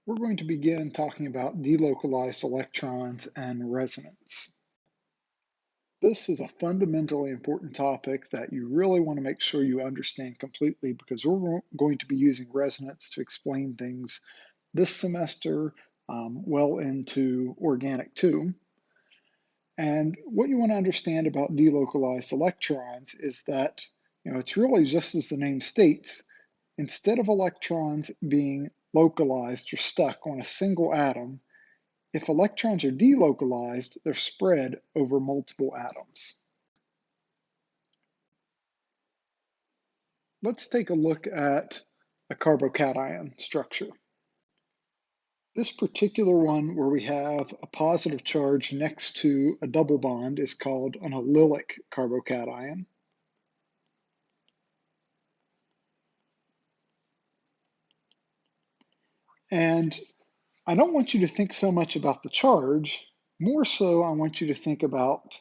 We're going to begin talking about delocalized electrons and resonance. This is a fundamentally important topic that you really want to make sure you understand completely because we're going to be using resonance to explain things this semester well into Organic 2. And what you want to understand about delocalized electrons is that it's really just as the name states. Instead of electrons being localized or stuck on a single atom, if electrons are delocalized, they're spread over multiple atoms. Let's take a look at a carbocation structure. This particular one where we have a positive charge next to a double bond is called an allylic carbocation. And I don't want you to think so much about the charge, more so I want you to think about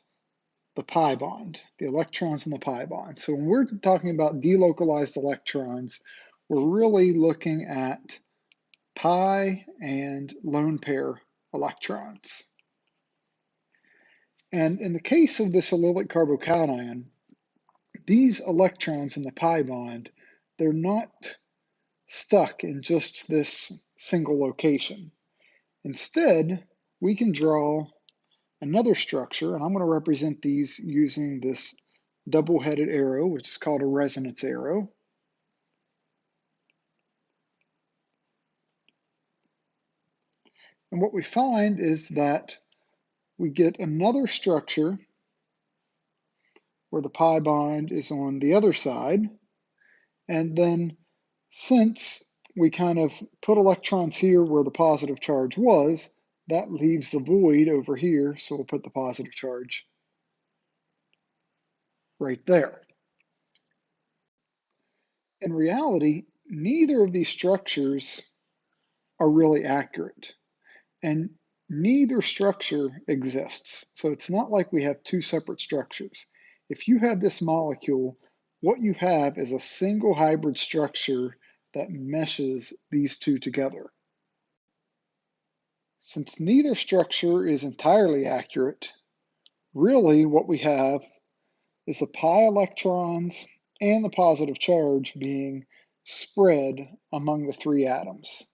the pi bond, the electrons in the pi bond. So when we're talking about delocalized electrons, we're really looking at pi and lone pair electrons. And in the case of this allylic carbocation, these electrons in the pi bond, they're not stuck in just this single location. Instead, we can draw another structure, and I'm going to represent these using this double-headed arrow, which is called a resonance arrow. And what we find is that we get another structure where the pi bond is on the other side. And then since we kind of put electrons here where the positive charge was, that leaves the void over here, so we'll put the positive charge right there. In reality, neither of these structures are really accurate, and neither structure exists. So it's not like we have two separate structures. If you have this molecule, what you have is a single hybrid structure that meshes these two together. Since neither structure is entirely accurate, really what we have is the pi electrons and the positive charge being spread among the three atoms.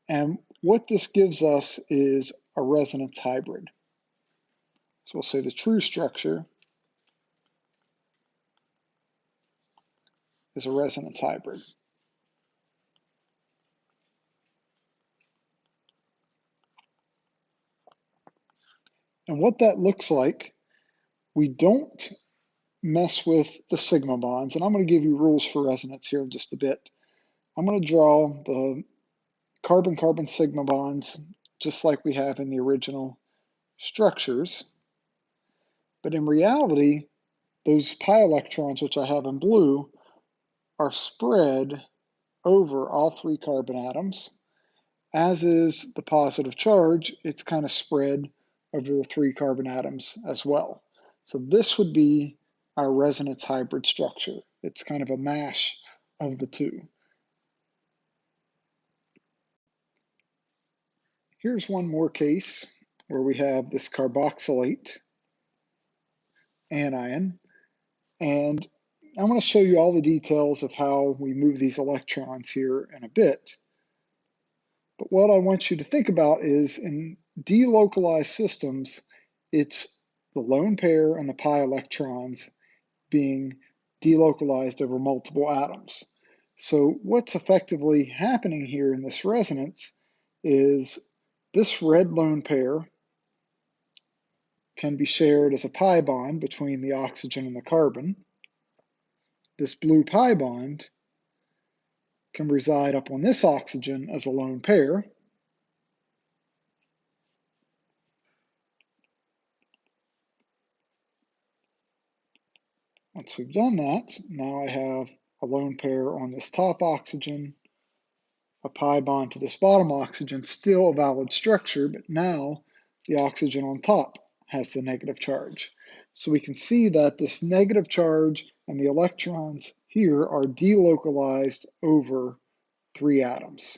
And what this gives us is a resonance hybrid. So we'll say the true structure is a resonance hybrid. And what that looks like, we don't mess with the sigma bonds. And I'm going to give you rules for resonance here in just a bit. I'm going to draw the carbon-carbon sigma bonds just like we have in the original structures. But in reality, those pi electrons, which I have in blue, are spread over all three carbon atoms. As is the positive charge, it's kind of spread over the three carbon atoms as well. So this would be our resonance hybrid structure. It's kind of a mash of the two. Here's one more case where we have this carboxylate anion, and I want to show you all the details of how we move these electrons here in a bit. But what I want you to think about is in delocalized systems, it's the lone pair and the pi electrons being delocalized over multiple atoms. So what's effectively happening here in this resonance is this red lone pair can be shared as a pi bond between the oxygen and the carbon. This blue pi bond can reside up on this oxygen as a lone pair. Once we've done that, now I have a lone pair on this top oxygen, a pi bond to this bottom oxygen, still a valid structure, but now the oxygen on top has the negative charge. So we can see that this negative charge and the electrons here are delocalized over three atoms.